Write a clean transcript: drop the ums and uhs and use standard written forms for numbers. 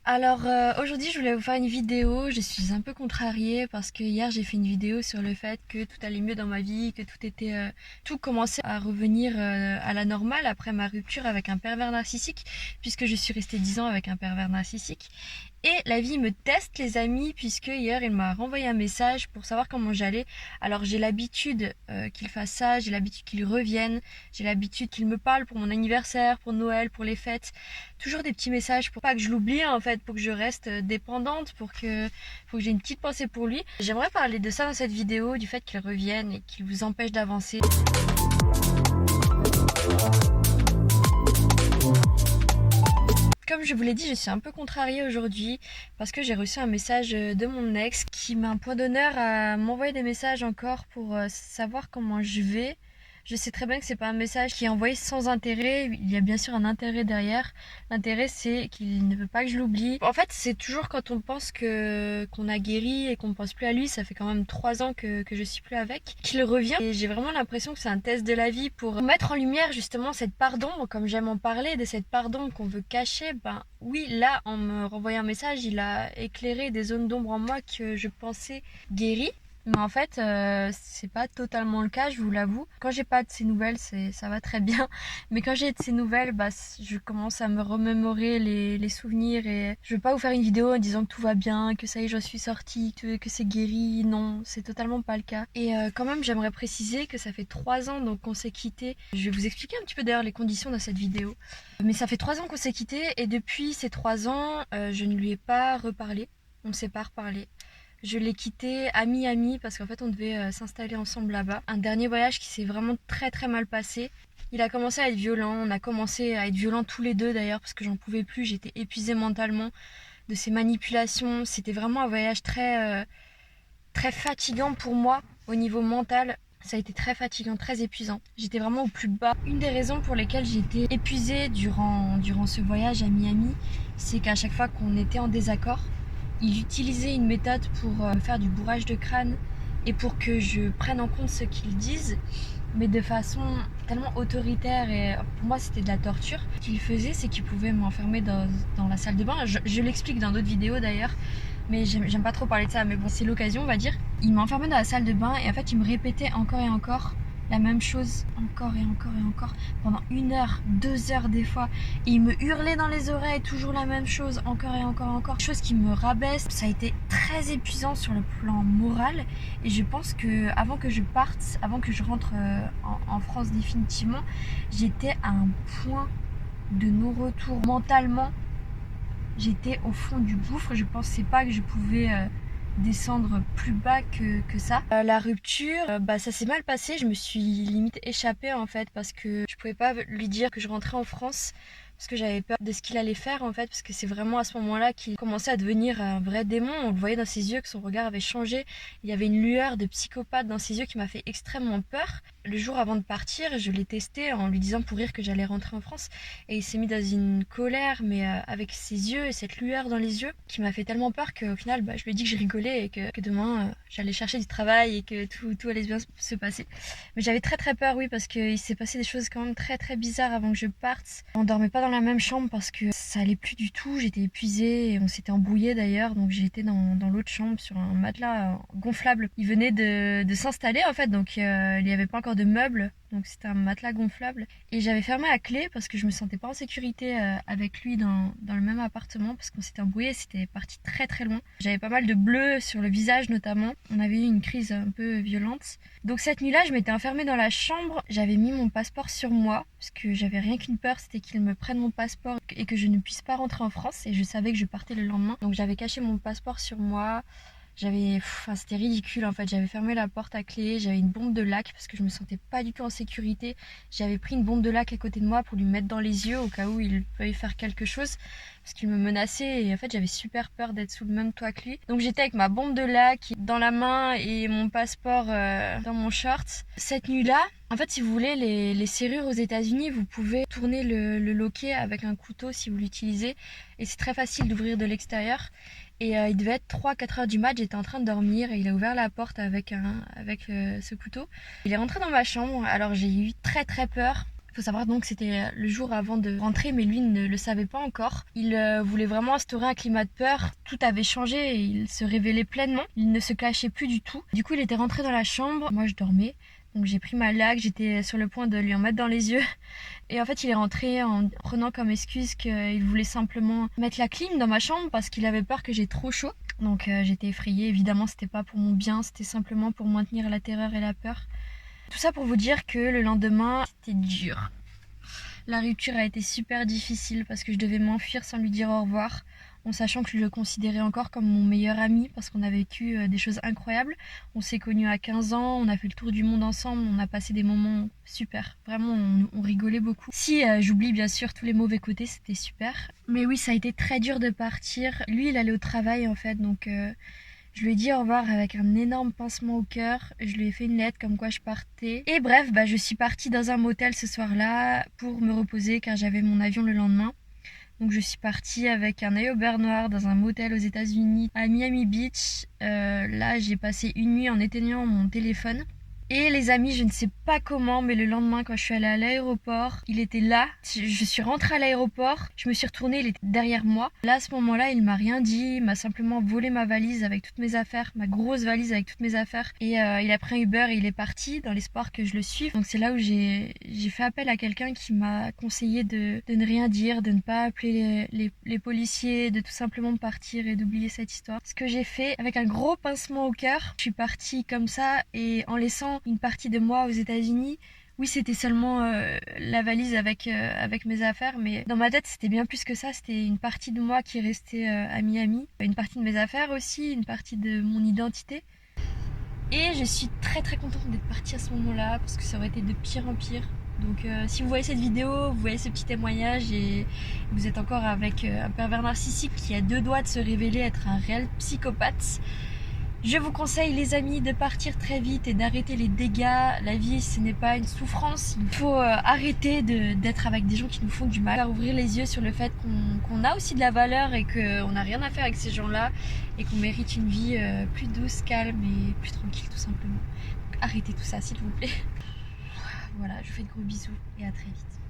Alors aujourd'hui je voulais vous faire une vidéo, je suis un peu contrariée parce que hier j'ai fait une vidéo sur le fait que tout allait mieux dans ma vie, que tout commençait à revenir à la normale après ma rupture avec un pervers narcissique, puisque je suis restée 10 ans avec un pervers narcissique. Et la vie me teste les amis, puisque hier il m'a renvoyé un message pour savoir comment j'allais. Alors j'ai l'habitude qu'il fasse ça, j'ai l'habitude qu'il revienne, j'ai l'habitude qu'il me parle pour mon anniversaire, pour Noël, pour les fêtes. Toujours des petits messages pour pas que je l'oublie en fait, pour que je reste dépendante, pour que j'ai une petite pensée pour lui. J'aimerais parler de ça dans cette vidéo, du fait qu'il revienne et qu'il vous empêche d'avancer. Comme je vous l'ai dit, je suis un peu contrariée aujourd'hui parce que j'ai reçu un message de mon ex qui met un point d'honneur à m'envoyer des messages encore pour savoir comment je vais. Je sais très bien que c'est pas un message qui est envoyé sans intérêt, il y a bien sûr un intérêt derrière. L'intérêt c'est qu'il ne veut pas que je l'oublie. En fait, c'est toujours quand on pense que qu'on a guéri et qu'on ne pense plus à lui, ça fait quand même 3 ans que je suis plus avec, qu'il revient. Et j'ai vraiment l'impression que c'est un test de la vie pour mettre en lumière justement cette part d'ombre, comme j'aime en parler, de cette part d'ombre qu'on veut cacher. Ben oui, là, en me renvoyant un message, il a éclairé des zones d'ombre en moi que je pensais guéries. Mais en fait, c'est pas totalement le cas, je vous l'avoue. Quand j'ai pas de ces nouvelles, ça va très bien. Mais quand j'ai de ces nouvelles, bah, je commence à me remémorer les souvenirs et je veux pas vous faire une vidéo en disant que tout va bien, que ça y est, j'en suis sortie, que c'est guéri. Non, c'est totalement pas le cas. Et quand même, j'aimerais préciser que ça fait 3 ans donc qu'on s'est quitté. Je vais vous expliquer un petit peu d'ailleurs les conditions dans cette vidéo. Mais ça fait 3 ans qu'on s'est quitté et depuis ces 3 ans, je ne lui ai pas reparlé. On ne s'est pas reparlé. Je l'ai quitté à mi-ami parce qu'en fait on devait s'installer ensemble là-bas. Un dernier voyage qui s'est vraiment très très mal passé. Il a commencé à être violent, on a commencé à être violents tous les deux d'ailleurs parce que j'en pouvais plus, j'étais épuisée mentalement de ces manipulations. C'était vraiment un voyage très fatigant pour moi au niveau mental. Ça a été très fatigant, très épuisant. J'étais vraiment au plus bas. Une des raisons pour lesquelles j'étais épuisée durant ce voyage à Miami, c'est qu'à chaque fois qu'on était en désaccord, il utilisait une méthode pour faire du bourrage de crâne et pour que je prenne en compte ce qu'ils disent, mais de façon tellement autoritaire et pour moi c'était de la torture. Ce qu'il faisait, c'est qu'il pouvait m'enfermer dans la salle de bain. Je l'explique dans d'autres vidéos d'ailleurs, mais j'aime pas trop parler de ça, mais bon, c'est l'occasion, on va dire. Il m'enfermait dans la salle de bain et en fait, il me répétait encore et encore la même chose, encore et encore et encore, pendant 1 heure, 2 heures des fois. Et il me hurlait dans les oreilles, toujours la même chose, encore et encore et encore. Chose qui me rabaisse. Ça a été très épuisant sur le plan moral. Et je pense que avant que je parte, avant que je rentre en France définitivement, j'étais à un point de non-retour mentalement. J'étais au fond du gouffre, je pensais pas que je pouvais descendre plus bas que ça. La rupture, bah ça s'est mal passé, je me suis limite échappée en fait parce que je pouvais pas lui dire que je rentrais en France parce que j'avais peur de ce qu'il allait faire en fait, parce que c'est vraiment à ce moment-là qu'il commençait à devenir un vrai démon. On le voyait dans ses yeux que son regard avait changé, il y avait une lueur de psychopathe dans ses yeux qui m'a fait extrêmement peur. Le jour avant de partir, je l'ai testé en lui disant pour rire que j'allais rentrer en France et il s'est mis dans une colère, mais avec ses yeux et cette lueur dans les yeux qui m'a fait tellement peur qu'au final bah, je lui ai dit que je rigolais et que demain j'allais chercher du travail et que tout allait bien se passer. Mais j'avais très très peur, oui, parce qu'il s'est passé des choses quand même très très bizarres avant que je parte. On dormait pas dans la même chambre parce que ça allait plus du tout, j'étais épuisée et on s'était embrouillé d'ailleurs, donc j'étais dans l'autre chambre sur un matelas gonflable. Il venait de s'installer en fait, donc il n'y avait pas encore de meubles, donc c'était un matelas gonflable et j'avais fermé à clé parce que je me sentais pas en sécurité avec lui dans le même appartement parce qu'on s'était embrouillé, c'était parti très très loin. J'avais pas mal de bleus sur le visage notamment, on avait eu une crise un peu violente. Donc cette nuit-là, je m'étais enfermée dans la chambre, j'avais mis mon passeport sur moi parce que j'avais rien qu'une peur, c'était qu'il me prenne mon passeport et que je ne puisse pas rentrer en France, et je savais que je partais le lendemain. Donc j'avais caché mon passeport sur moi. C'était ridicule en fait, j'avais fermé la porte à clé, j'avais une bombe de lac parce que je me sentais pas du tout en sécurité. J'avais pris une bombe de lac à côté de moi pour lui mettre dans les yeux au cas où il veuille faire quelque chose parce qu'il me menaçait et en fait j'avais super peur d'être sous le même toit que lui. Donc j'étais avec ma bombe de lac dans la main et mon passeport dans mon short. Cette nuit-là, en fait si vous voulez les serrures aux États-Unis, vous pouvez tourner le loquet avec un couteau si vous l'utilisez et c'est très facile d'ouvrir de l'extérieur. Et il devait être 3-4 heures du mat, j'étais en train de dormir et il a ouvert la porte avec ce couteau. Il est rentré dans ma chambre, alors j'ai eu très très peur. Faut savoir donc que c'était le jour avant de rentrer, mais lui ne le savait pas encore. Il voulait vraiment instaurer un climat de peur. Tout avait changé et il se révélait pleinement. Il ne se cachait plus du tout. Du coup, il était rentré dans la chambre. Moi, je dormais. Donc j'ai pris ma laque, j'étais sur le point de lui en mettre dans les yeux. Et en fait, il est rentré en prenant comme excuse qu'il voulait simplement mettre la clim dans ma chambre parce qu'il avait peur que j'ai trop chaud. Donc j'étais effrayée. Évidemment, c'était pas pour mon bien, c'était simplement pour maintenir la terreur et la peur. Tout ça pour vous dire que le lendemain, c'était dur. La rupture a été super difficile parce que je devais m'enfuir sans lui dire au revoir, en sachant que je le considérais encore comme mon meilleur ami parce qu'on a vécu des choses incroyables. On s'est connus à 15 ans, on a fait le tour du monde ensemble, on a passé des moments super. Vraiment, on rigolait beaucoup. Si j'oublie bien sûr tous les mauvais côtés, c'était super. Mais oui, ça a été très dur de partir. Lui, il allait au travail en fait, donc... je lui ai dit au revoir avec un énorme pincement au cœur. Je lui ai fait une lettre comme quoi je partais. Et bref, je suis partie dans un motel ce soir-là pour me reposer car j'avais mon avion le lendemain. Donc je suis partie avec un œil au beurre noir dans un motel aux États-Unis à Miami Beach. Là, j'ai passé une nuit en éteignant mon téléphone. Et les amis, je ne sais pas comment, mais le lendemain, quand je suis allée à l'aéroport, il était là. Je suis rentrée à l'aéroport, je me suis retournée, il était derrière moi. Là, à ce moment-là, il m'a rien dit, il m'a simplement volé ma valise avec toutes mes affaires, ma grosse valise avec toutes mes affaires. Et il a pris un Uber et il est parti dans l'espoir que je le suive. Donc c'est là où j'ai fait appel à quelqu'un qui m'a conseillé de ne rien dire, de ne pas appeler les policiers, de tout simplement partir et d'oublier cette histoire. Ce que j'ai fait avec un gros pincement au cœur, je suis partie comme ça et en laissant une partie de moi aux États-Unis. Oui, c'était seulement la valise avec mes affaires, mais dans ma tête, c'était bien plus que ça. C'était une partie de moi qui restait à Miami, une partie de mes affaires aussi, une partie de mon identité. Et je suis très très contente d'être partie à ce moment-là, parce que ça aurait été de pire en pire. Donc si vous voyez cette vidéo, vous voyez ce petit témoignage et vous êtes encore avec un pervers narcissique qui a 2 doigts de se révéler être un réel psychopathe, je vous conseille les amis de partir très vite et d'arrêter les dégâts. La vie ce n'est pas une souffrance. Il faut arrêter d'être avec des gens qui nous font du mal. Ouvrir les yeux sur le fait qu'on a aussi de la valeur et qu'on n'a rien à faire avec ces gens-là. Et qu'on mérite une vie plus douce, calme et plus tranquille tout simplement. Donc, arrêtez tout ça s'il vous plaît. Voilà, je vous fais de gros bisous et à très vite.